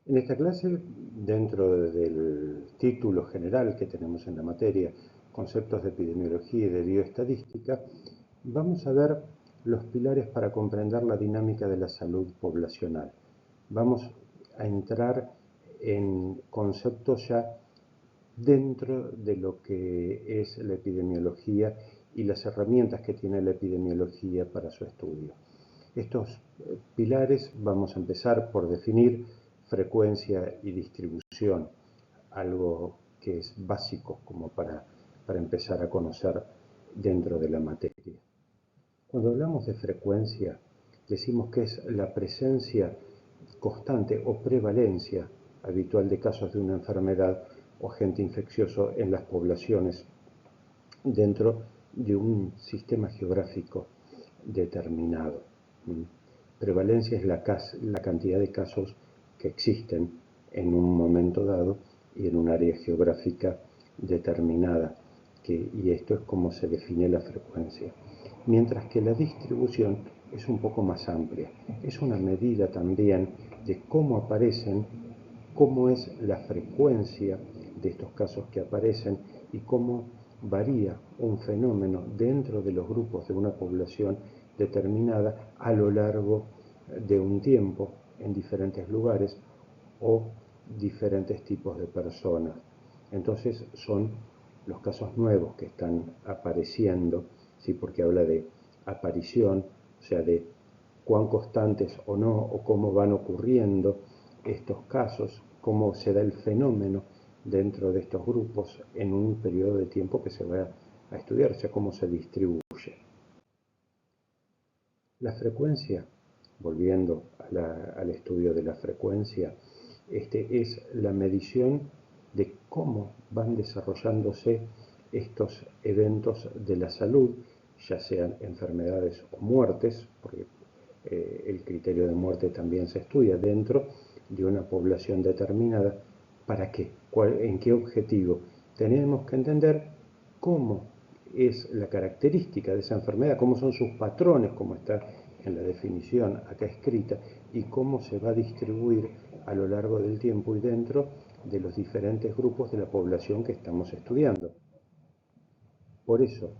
En esta clase, dentro del título general que tenemos en la materia, conceptos de epidemiología y de bioestadística, vamos a ver los pilares para comprender la dinámica de la salud poblacional. Vamos a entrar en conceptos ya dentro de lo que es la epidemiología y las herramientas que tiene la epidemiología para su estudio. Estos pilares vamos a empezar por definir frecuencia y distribución, algo que es básico como para empezar a conocer dentro de la materia. Cuando hablamos de frecuencia, decimos que es la presencia constante o prevalencia habitual de casos de una enfermedad o agente infeccioso en las poblaciones dentro de un sistema geográfico determinado. Prevalencia es la cantidad de casos que existen en un momento dado y en un área geográfica determinada, y esto es como se define la frecuencia. Mientras que la distribución es un poco más amplia, es una medida también de cómo aparecen, cómo es la frecuencia de estos casos que aparecen y cómo varía un fenómeno dentro de los grupos de una población determinada a lo largo de un tiempo en diferentes lugares o diferentes tipos de personas. Entonces son los casos nuevos que están apareciendo, ¿sí? Porque habla de aparición, o sea, de cuán constantes o no, o cómo van ocurriendo estos casos, cómo se da el fenómeno dentro de estos grupos en un periodo de tiempo que se va a estudiar, o sea, cómo se distribuye. La frecuencia, volviendo al estudio de la frecuencia, es la medición de cómo van desarrollándose estos eventos de la salud, ya sean enfermedades o muertes, porque el criterio de muerte también se estudia dentro de una población determinada. ¿Para qué? ¿En qué objetivo? Tenemos que entender cómo es la característica de esa enfermedad, cómo son sus patrones, como está en la definición acá escrita, y cómo se va a distribuir a lo largo del tiempo y dentro de los diferentes grupos de la población que estamos estudiando. Por eso,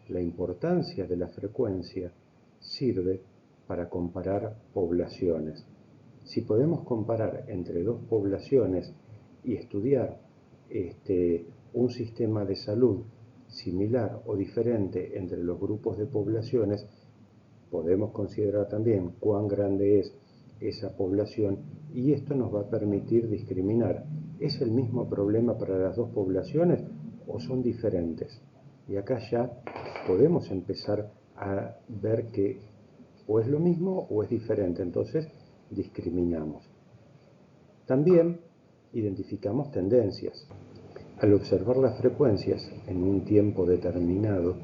la importancia de la frecuencia sirve para comparar poblaciones. Si podemos comparar entre dos poblaciones y estudiar un sistema de salud similar o diferente entre los grupos de poblaciones, podemos considerar también cuán grande es esa población y esto nos va a permitir discriminar. ¿Es el mismo problema para las dos poblaciones o son diferentes? Y acá ya podemos empezar a ver que o es lo mismo o es diferente, entonces discriminamos. También identificamos tendencias. Al observar las frecuencias en un tiempo determinado,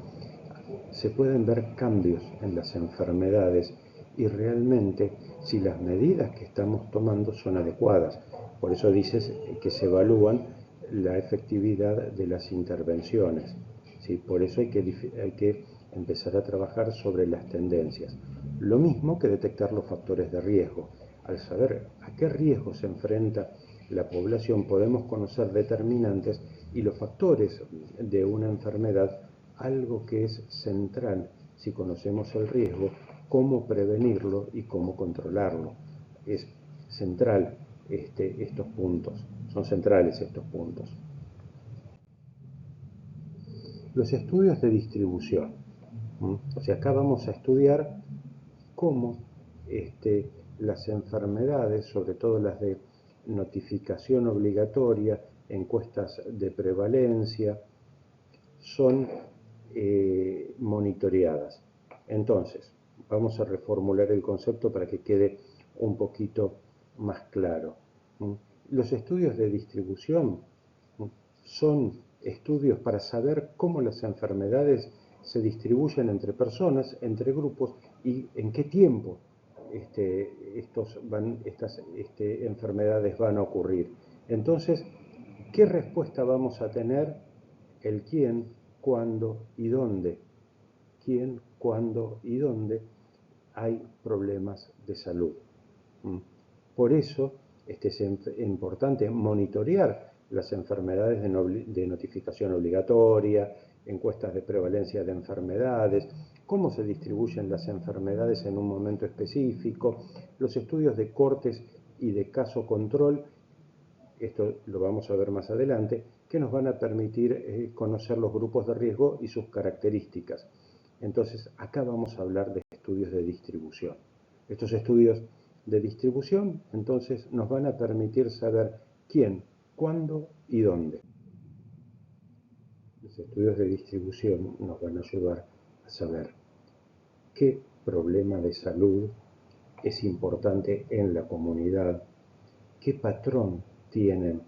se pueden ver cambios en las enfermedades y realmente si las medidas que estamos tomando son adecuadas. Por eso dices que se evalúan la efectividad de las intervenciones. ¿Sí? Por eso hay que empezar a trabajar sobre las tendencias. Lo mismo que detectar los factores de riesgo. Al saber a qué riesgo se enfrenta la población, podemos conocer determinantes y los factores de una enfermedad, algo que es central si conocemos el riesgo, cómo prevenirlo y cómo controlarlo. Es central estos puntos, son centrales estos puntos. Los estudios de distribución. O sea, acá vamos a estudiar cómo las enfermedades, sobre todo las de notificación obligatoria, encuestas de prevalencia, son monitoreadas. Entonces, vamos a reformular el concepto para que quede un poquito más claro. Los estudios de distribución son estudios para saber cómo las enfermedades se distribuyen entre personas, entre grupos y en qué tiempo estas enfermedades van a ocurrir. Entonces, ¿qué respuesta vamos a tener? El quién, cuándo y dónde. Quién, cuándo y dónde hay problemas de salud. Por eso Es importante monitorear las enfermedades de notificación obligatoria, encuestas de prevalencia de enfermedades, cómo se distribuyen las enfermedades en un momento específico, los estudios de cortes y de caso control, esto lo vamos a ver más adelante, que nos van a permitir conocer los grupos de riesgo y sus características. Entonces, acá vamos a hablar de estudios de distribución. Estos estudios de distribución, entonces, nos van a permitir saber quién, cuándo y dónde. Los estudios de distribución nos van a ayudar a saber qué problema de salud es importante en la comunidad, qué patrón tienen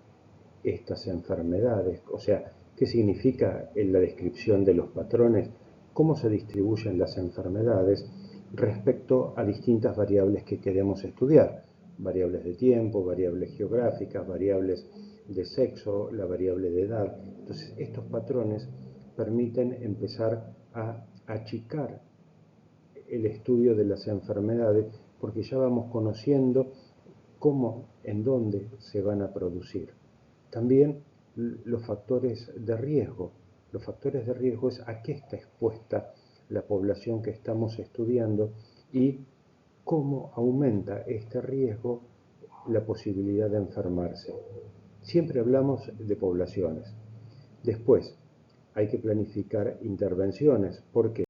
estas enfermedades, o sea, qué significa en la descripción de los patrones, cómo se distribuyen las enfermedades respecto a distintas variables que queremos estudiar, variables de tiempo, variables geográficas, variables de sexo, la variable de edad. Entonces, estos patrones permiten empezar a achicar el estudio de las enfermedades porque ya vamos conociendo cómo, en dónde se van a producir. También los factores de riesgo. Los factores de riesgo es a qué está expuesta la población que estamos estudiando y cómo aumenta este riesgo la posibilidad de enfermarse. Siempre hablamos de poblaciones. Después, hay que planificar intervenciones. ¿Por qué?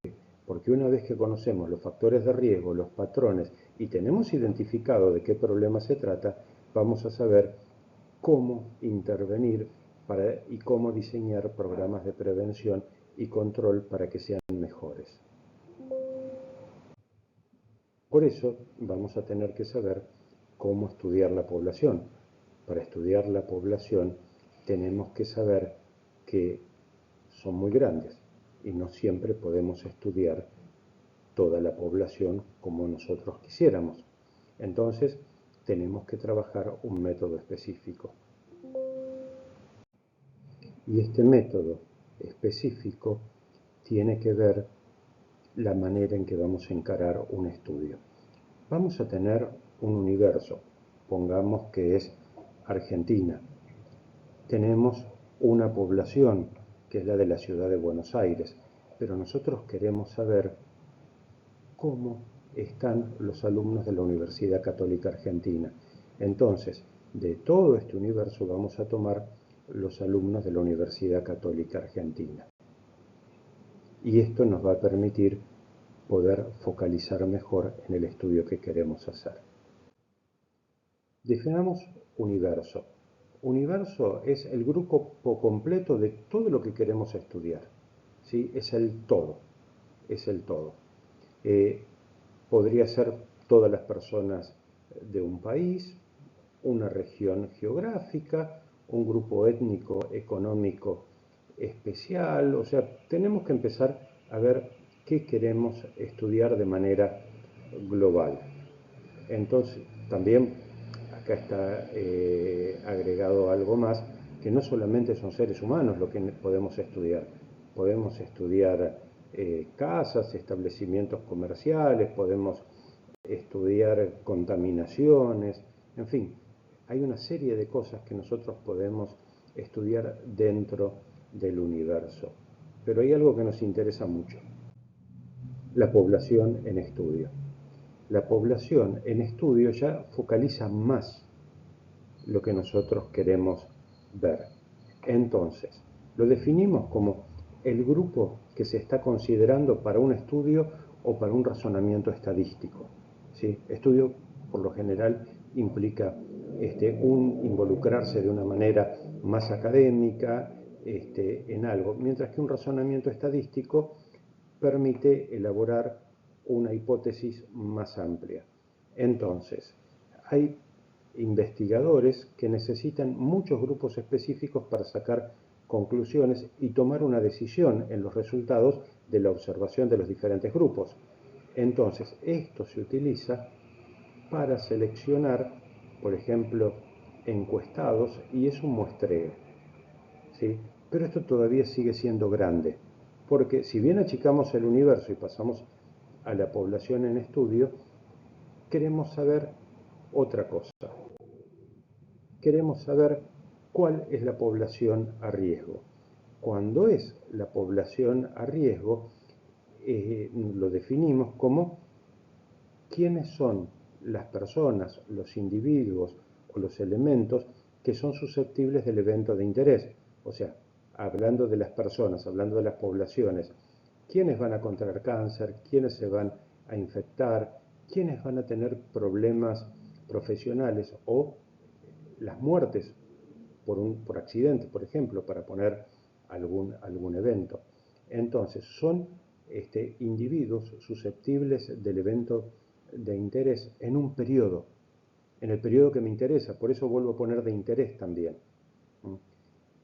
Porque una vez que conocemos los factores de riesgo, los patrones y tenemos identificado de qué problema se trata, vamos a saber cómo intervenir y cómo diseñar programas de prevención y control para que sean mejores. Por eso vamos a tener que saber cómo estudiar la población. Para estudiar la población tenemos que saber que son muy grandes y no siempre podemos estudiar toda la población como nosotros quisiéramos. Entonces, tenemos que trabajar un método específico. Y este método específico tiene que ver la manera en que vamos a encarar un estudio. Vamos a tener un universo, pongamos que es Argentina. Tenemos una población, que es la de la ciudad de Buenos Aires, pero nosotros queremos saber cómo están los alumnos de la Universidad Católica Argentina. Entonces, de todo este universo vamos a tomar los alumnos de la Universidad Católica Argentina. Y esto nos va a permitir poder focalizar mejor en el estudio que queremos hacer. Definamos universo. Universo es el grupo completo de todo lo que queremos estudiar. ¿Sí? Es el todo. Es el todo. Podría ser todas las personas de un país, una región geográfica, un grupo étnico, económico especial. O sea, tenemos que empezar a ver qué queremos estudiar de manera global. Entonces, también acá está agregado algo más, que no solamente son seres humanos lo que podemos estudiar casas, establecimientos comerciales, podemos estudiar contaminaciones, en fin, hay una serie de cosas que nosotros podemos estudiar dentro del universo. Pero hay algo que nos interesa mucho, la población en estudio. La población en estudio ya focaliza más lo que nosotros queremos ver. Entonces, lo definimos como el grupo que se está considerando para un estudio o para un razonamiento estadístico. ¿Sí? Estudio, por lo general, implica un involucrarse de una manera más académica en algo, mientras que un razonamiento estadístico permite elaborar una hipótesis más amplia. Entonces, hay investigadores que necesitan muchos grupos específicos para sacar conclusiones y tomar una decisión en los resultados de la observación de los diferentes grupos. Entonces, esto se utiliza para seleccionar, por ejemplo, encuestados y es un muestreo, ¿sí? Pero esto todavía sigue siendo grande, porque si bien achicamos el universo y pasamos a la población en estudio, queremos saber otra cosa. queremos saber cuál es la población a riesgo. Cuando es la población a riesgo, lo definimos como quiénes son las personas, los individuos o los elementos que son susceptibles del evento de interés. O sea, hablando de las personas, hablando de las poblaciones, quiénes van a contraer cáncer, quiénes se van a infectar, quiénes van a tener problemas profesionales o las muertes por accidente, por ejemplo, para poner algún evento. Entonces, son individuos susceptibles del evento de interés en un periodo, en el periodo que me interesa, por eso vuelvo a poner de interés también.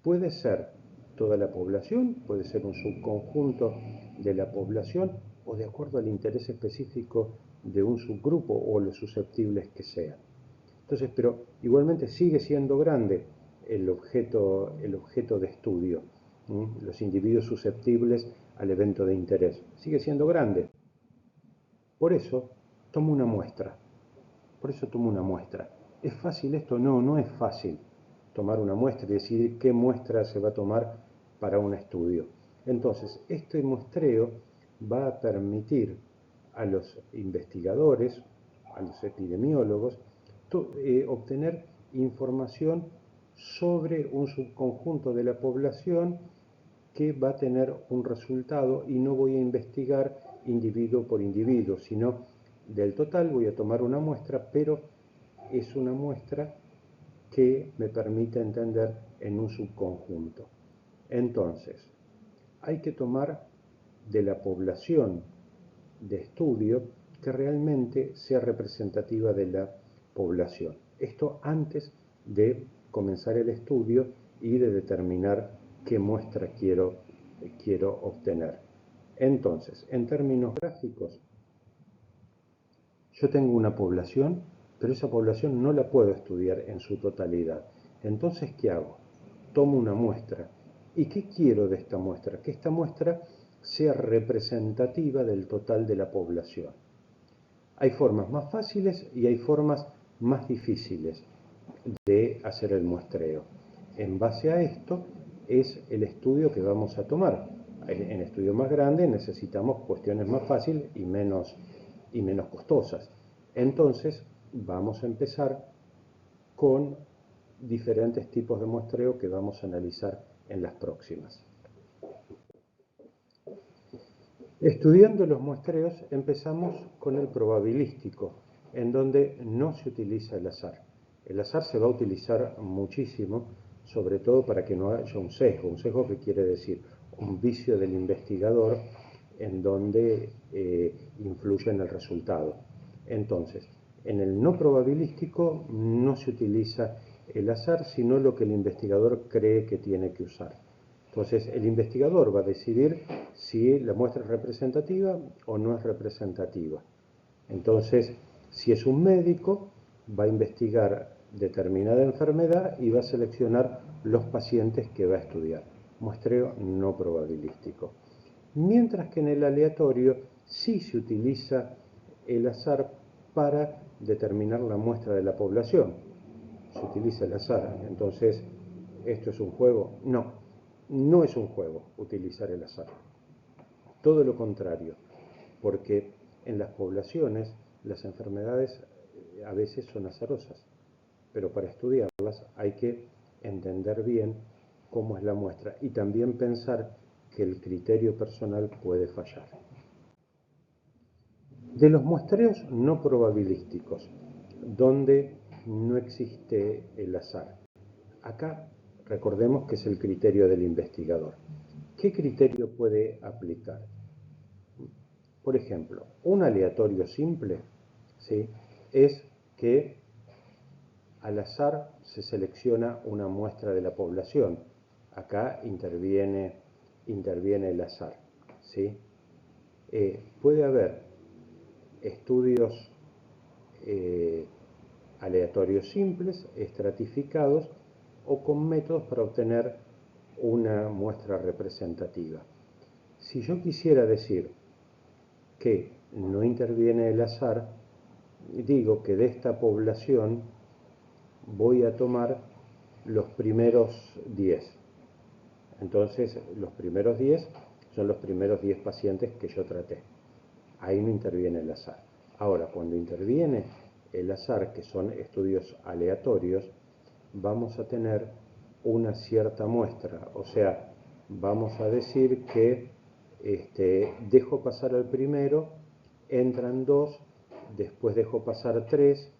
Puede ser toda la población, puede ser un subconjunto de la población o de acuerdo al interés específico de un subgrupo o los susceptibles que sean. Entonces, pero igualmente sigue siendo grande el objeto de estudio, los individuos susceptibles al evento de interés. Sigue siendo grande. Por eso tomo una muestra. Por eso tomo una muestra. ¿Es fácil esto? No, no es fácil tomar una muestra y decidir qué muestra se va a tomar para un estudio. Entonces, este muestreo va a permitir a los investigadores, a los epidemiólogos, obtener información sobre un subconjunto de la población que va a tener un resultado y no voy a investigar individuo por individuo, sino del total voy a tomar una muestra, pero es una muestra que me permite entender en un subconjunto. Entonces, hay que tomar de la población de estudio que realmente sea representativa de la población. Esto antes de comenzar el estudio y de determinar qué muestra quiero obtener. Entonces, en términos gráficos, yo tengo una población, pero esa población no la puedo estudiar en su totalidad. Entonces, ¿qué hago? Tomo una muestra. ¿Y qué quiero de esta muestra? Que esta muestra sea representativa del total de la población. Hay formas más fáciles y hay formas más difíciles de hacer el muestreo. En base a esto es el estudio que vamos a tomar. En estudios más grandes necesitamos cuestiones más fáciles y menos costosas. Entonces vamos a empezar con diferentes tipos de muestreo que vamos a analizar en las próximas. Estudiando los muestreos empezamos con el probabilístico, en donde no se utiliza el azar. El azar se va a utilizar muchísimo, sobre todo para que no haya un sesgo que quiere decir un vicio del investigador en donde influye en el resultado. Entonces, en el no probabilístico no se utiliza el azar, sino lo que el investigador cree que tiene que usar. Entonces, el investigador va a decidir si la muestra es representativa o no es representativa. Entonces, si es un médico, va a investigar determinada enfermedad y va a seleccionar los pacientes que va a estudiar. Muestreo no probabilístico. Mientras que en el aleatorio sí se utiliza el azar para determinar la muestra de la población. Se utiliza el azar. Entonces, ¿esto es un juego? No. No es un juego utilizar el azar. Todo lo contrario, porque en las poblaciones las enfermedades a veces son azarosas, pero para estudiarlas hay que entender bien cómo es la muestra y también pensar que el criterio personal puede fallar. De los muestreos no probabilísticos, donde no existe el azar, acá recordemos que es el criterio del investigador. ¿Qué criterio puede aplicar? Por ejemplo, un aleatorio simple, ¿sí?, es que al azar se selecciona una muestra de la población. Acá interviene el azar, ¿sí? Puede haber estudios aleatorios simples, estratificados o con métodos para obtener una muestra representativa. Si yo quisiera decir que no interviene el azar, digo que de esta población voy a tomar los primeros 10. Entonces, los primeros 10 son los primeros 10 pacientes que yo traté. Ahí no interviene el azar. Ahora, cuando interviene el azar, que son estudios aleatorios, vamos a tener una cierta muestra. O sea, vamos a decir que dejo pasar al primero, entran 2, después dejo pasar 3,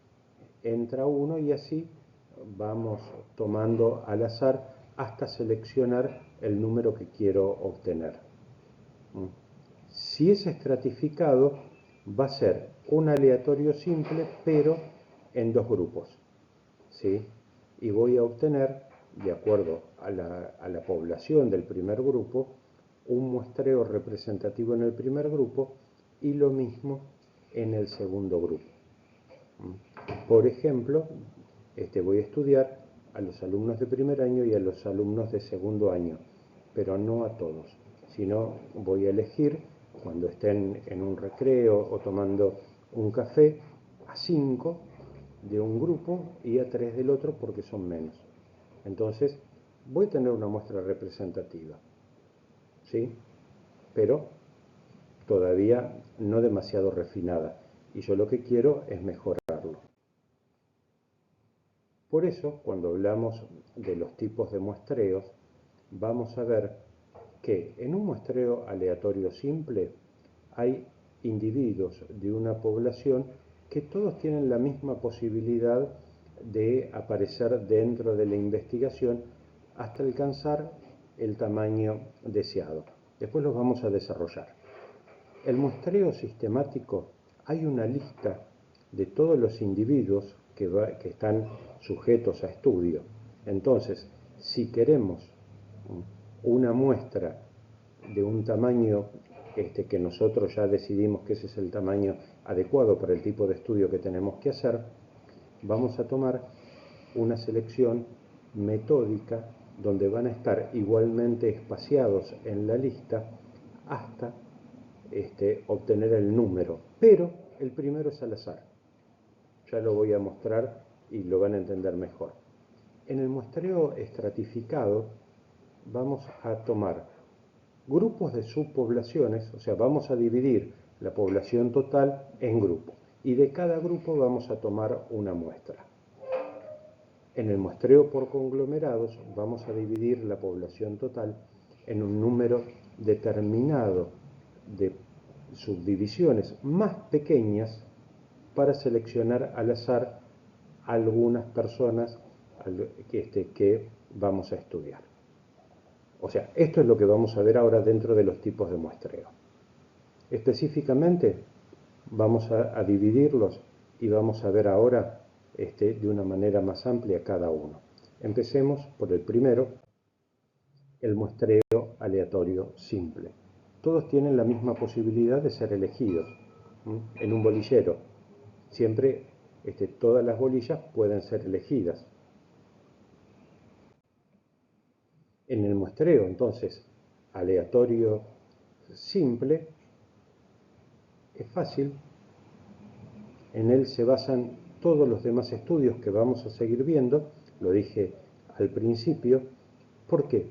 entra 1 y así vamos tomando al azar hasta seleccionar el número que quiero obtener. Si es estratificado, va a ser un aleatorio simple, pero en 2 grupos, ¿sí? Y voy a obtener, de acuerdo a la población del primer grupo, un muestreo representativo en el primer grupo y lo mismo en el segundo grupo. Por ejemplo, voy a estudiar a los alumnos de primer año y a los alumnos de segundo año, pero no a todos, sino voy a elegir cuando estén en un recreo o tomando un café a 5 de un grupo y a 3 del otro porque son menos. Entonces, voy a tener una muestra representativa, ¿sí? Pero todavía no demasiado refinada, y yo lo que quiero es mejorarlo. Por eso, cuando hablamos de los tipos de muestreos, vamos a ver que en un muestreo aleatorio simple hay individuos de una población que todos tienen la misma posibilidad de aparecer dentro de la investigación hasta alcanzar el tamaño deseado. Después los vamos a desarrollar. El muestreo sistemático, hay una lista de todos los individuos que están sujetos a estudio. Entonces, si queremos una muestra de un tamaño que nosotros ya decidimos que ese es el tamaño adecuado para el tipo de estudio que tenemos que hacer, vamos a tomar una selección metódica donde van a estar igualmente espaciados en la lista hasta obtener el número, pero el primero es al azar. Ya lo voy a mostrar y lo van a entender mejor. En el muestreo estratificado vamos a tomar grupos de subpoblaciones, o sea, vamos a dividir la población total en grupos y de cada grupo vamos a tomar una muestra. En el muestreo por conglomerados vamos a dividir la población total en un número determinado de subdivisiones más pequeñas para seleccionar al azar algunas personas que vamos a estudiar. O sea, esto es lo que vamos a ver ahora dentro de los tipos de muestreo. Específicamente vamos a dividirlos y vamos a ver ahora de una manera más amplia cada uno. Empecemos por el primero, el muestreo aleatorio simple. Todos tienen la misma posibilidad de ser elegidos. En un bolillero, siempre todas las bolillas pueden ser elegidas. En el muestreo, entonces, aleatorio simple, es fácil. En él se basan todos los demás estudios que vamos a seguir viendo, lo dije al principio. ¿Por qué?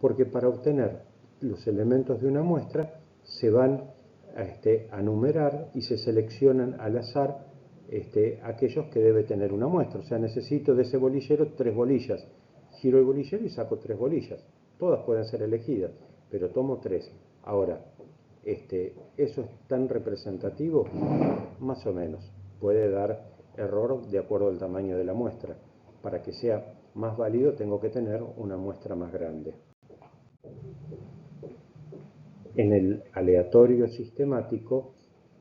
Porque para obtener los elementos de una muestra se van a numerar y se seleccionan al azar aquellos que debe tener una muestra. O sea, necesito de ese bolillero 3 bolillas. Giro el bolillero y saco 3 bolillas. Todas pueden ser elegidas, pero tomo 3. Ahora, ¿eso es tan representativo? Más o menos. Puede dar error de acuerdo al tamaño de la muestra. Para que sea más válido tengo que tener una muestra más grande. En el aleatorio sistemático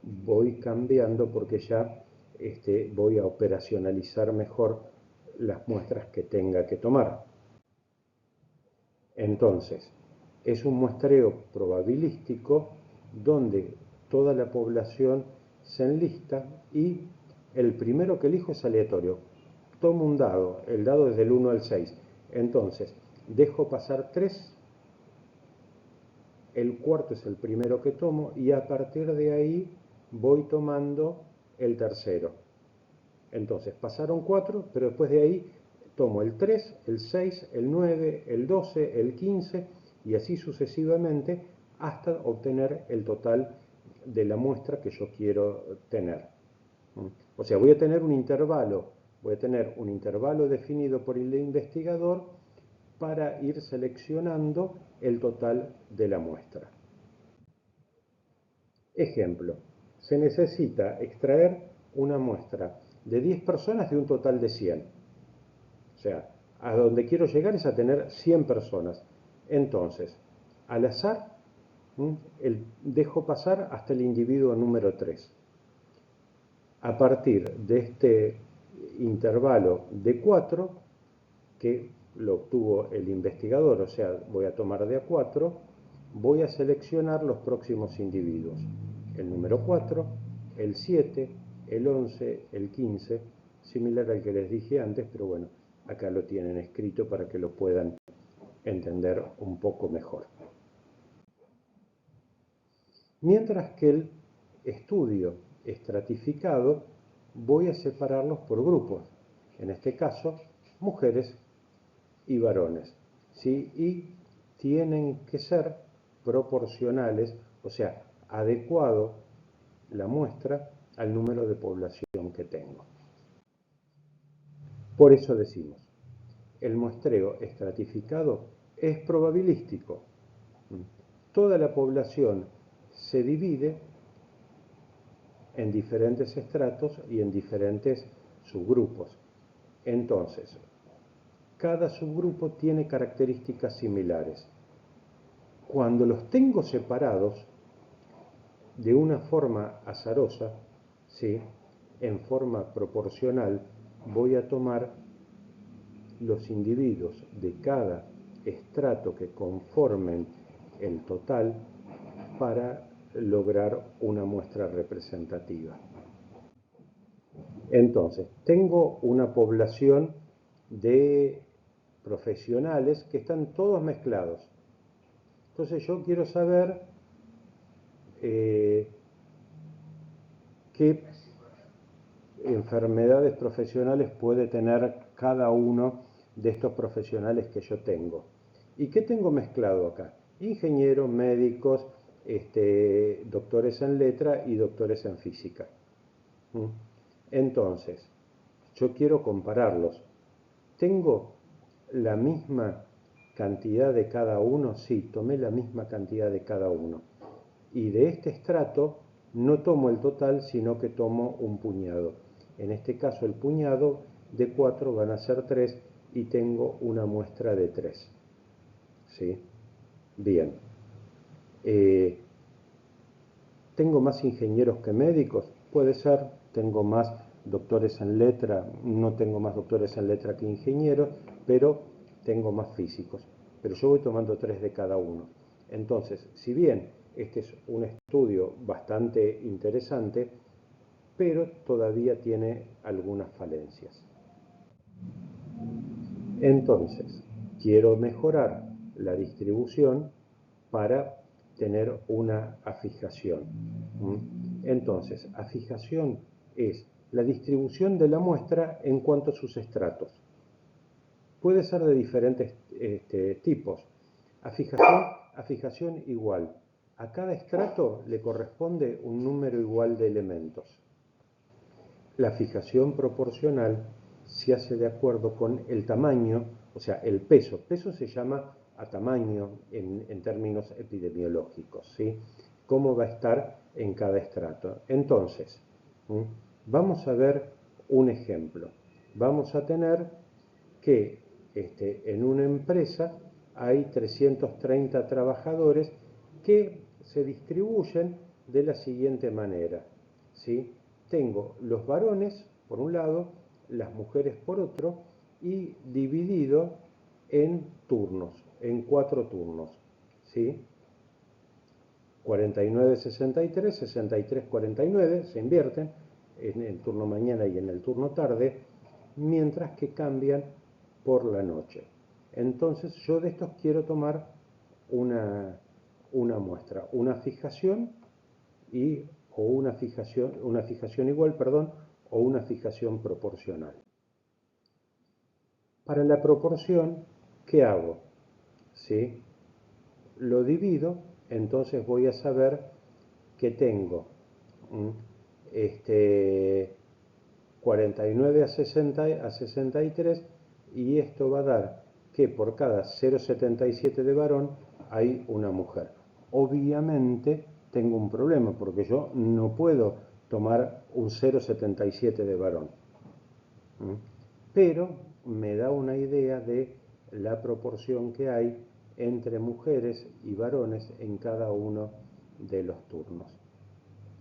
voy cambiando porque ya voy a operacionalizar mejor las muestras que tenga que tomar. Entonces, es un muestreo probabilístico donde toda la población se enlista y el primero que elijo es aleatorio. Tomo un dado, el dado es del 1 al 6. Entonces, dejo pasar 3, el cuarto es el primero que tomo y a partir de ahí voy tomando el tercero. Entonces, pasaron 4, pero después de ahí tomo el 3, el 6, el 9, el 12, el 15 y así sucesivamente hasta obtener el total de la muestra que yo quiero tener. O sea, voy a tener un intervalo definido por el investigador para ir seleccionando el total de la muestra. Ejemplo, se necesita extraer una muestra de 10 personas de un total de 100. O sea, a donde quiero llegar es a tener 100 personas. Entonces, al azar, dejo pasar hasta el individuo número 3. A partir de este intervalo de 4, que lo obtuvo el investigador, o sea, voy a tomar de a 4, voy a seleccionar los próximos individuos. El número 4, el 7, el 11, el 15, similar al que les dije antes, pero bueno, acá lo tienen escrito para que lo puedan entender un poco mejor. Mientras que el estudio estratificado voy a separarlos por grupos, en este caso mujeres y varones, ¿sí? Y tienen que ser proporcionales, o sea, adecuado la muestra al número de población que tengo. Por eso decimos, el muestreo estratificado es probabilístico. Toda la población se divide en diferentes estratos y en diferentes subgrupos. Entonces, cada subgrupo tiene características similares. Cuando los tengo separados de una forma azarosa, ¿sí?, en forma proporcional, voy a tomar los individuos de cada estrato que conformen el total para lograr una muestra representativa. Entonces, tengo una población de profesionales que están todos mezclados. Entonces yo quiero saber qué enfermedades profesionales puede tener cada uno de estos profesionales que yo tengo. ¿Y qué tengo mezclado acá? Ingenieros, médicos, doctores en letra y doctores en física. Entonces, yo quiero compararlos. ¿Tengo la misma cantidad de cada uno? Sí, tomé la misma cantidad de cada uno. Y de este estrato no tomo el total, sino que tomo un puñado. En este caso el puñado de 4 van a ser 3 y tengo una muestra de 3. ¿Sí? Bien. ¿Tengo más ingenieros que médicos? Puede ser. Tengo más doctores en letra, no tengo más doctores en letra que ingenieros, pero tengo más físicos. Pero yo voy tomando 3 de cada uno. Entonces, si bien este es un estudio bastante interesante, pero todavía tiene algunas falencias. Entonces, quiero mejorar la distribución para tener una afijación. Entonces, afijación es la distribución de la muestra en cuanto a sus estratos. Puede ser de diferentes tipos. Afijación igual. A cada estrato le corresponde un número igual de elementos. La fijación proporcional se hace de acuerdo con el tamaño, o sea, el peso. Peso se llama a tamaño en términos epidemiológicos, ¿sí? Cómo va a estar en cada estrato. Entonces, vamos a ver un ejemplo. Vamos a tener que en una empresa hay 330 trabajadores que se distribuyen de la siguiente manera, ¿sí? Tengo los varones por un lado, las mujeres por otro, y dividido en turnos, en 4 turnos, ¿sí? 49-63, 63-49, se invierten en el turno mañana y en el turno tarde, mientras que cambian por la noche. Entonces yo de estos quiero tomar una muestra, una fijación o una fijación igual, perdón, o una fijación proporcional. Para la proporción, ¿qué hago? ¿Sí? Lo divido, entonces voy a saber que tengo 49 a 63 y esto va a dar que por cada 0,77 de varón hay una mujer. Obviamente tengo un problema porque yo no puedo tomar un 0,77 de varón. Pero me da una idea de la proporción que hay entre mujeres y varones en cada uno de los turnos.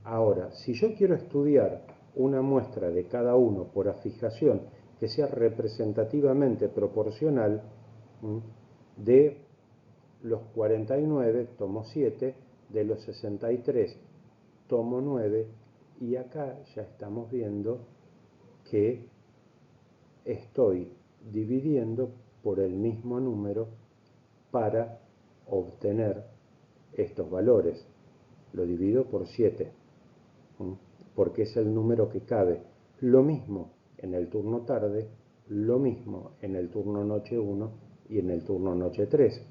Ahora, si yo quiero estudiar una muestra de cada uno por afijación que sea representativamente proporcional, de los 49 tomo 7, de los 63 tomo 9, y acá ya estamos viendo que estoy dividiendo por el mismo número para obtener estos valores. Lo divido por 7, porque es el número que cabe. Lo mismo en el turno tarde, lo mismo en el turno noche 1 y en el turno noche 3.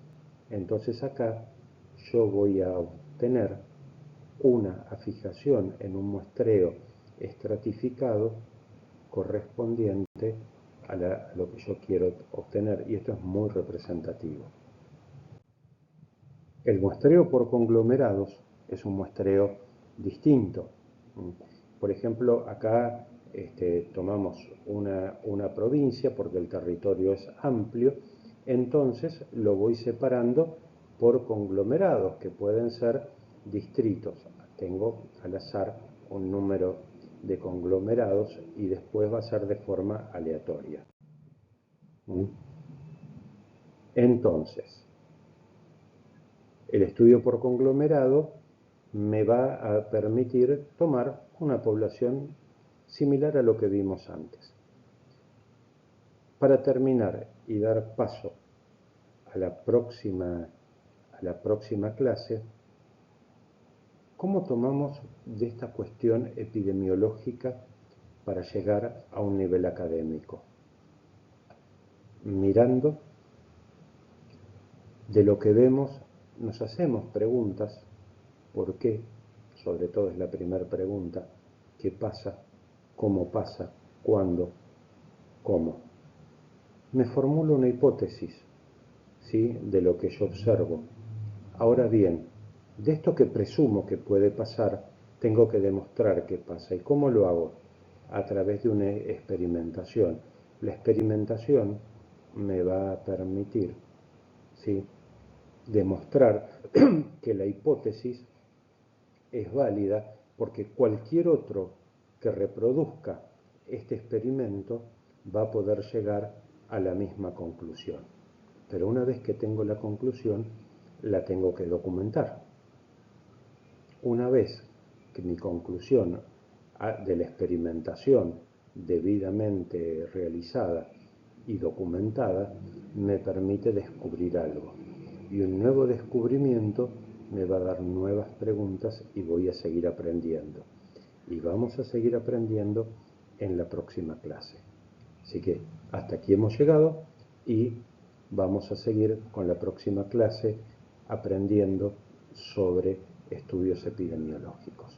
Entonces acá yo voy a obtener una afijación en un muestreo estratificado correspondiente a lo que yo quiero obtener, y esto es muy representativo. El muestreo por conglomerados es un muestreo distinto. Por ejemplo, acá tomamos una provincia porque el territorio es amplio, entonces lo voy separando por conglomerados que pueden ser distritos. Tengo al azar un número de conglomerados y después va a ser de forma aleatoria. Entonces, el estudio por conglomerado me va a permitir tomar una población similar a lo que vimos antes. Para terminar y dar paso a la próxima clase, ¿cómo tomamos de esta cuestión epidemiológica para llegar a un nivel académico? Mirando de lo que vemos, nos hacemos preguntas. ¿Por qué? Sobre todo es la primera pregunta. ¿Qué pasa? ¿Cómo pasa? ¿Cuándo? ¿Cómo? Me formulo una hipótesis, ¿sí?, de lo que yo observo. Ahora bien, de esto que presumo que puede pasar, tengo que demostrar qué pasa. ¿Y cómo lo hago? A través de una experimentación. La experimentación me va a permitir, ¿sí?, demostrar que la hipótesis es válida porque cualquier otro que reproduzca este experimento va a poder llegar a la misma conclusión. Pero una vez que tengo la conclusión, la tengo que documentar. Una vez que mi conclusión de la experimentación debidamente realizada y documentada me permite descubrir algo. Y un nuevo descubrimiento me va a dar nuevas preguntas y voy a seguir aprendiendo. Y vamos a seguir aprendiendo en la próxima clase. Así que hasta aquí hemos llegado y vamos a seguir con la próxima clase aprendiendo sobre estudios epidemiológicos.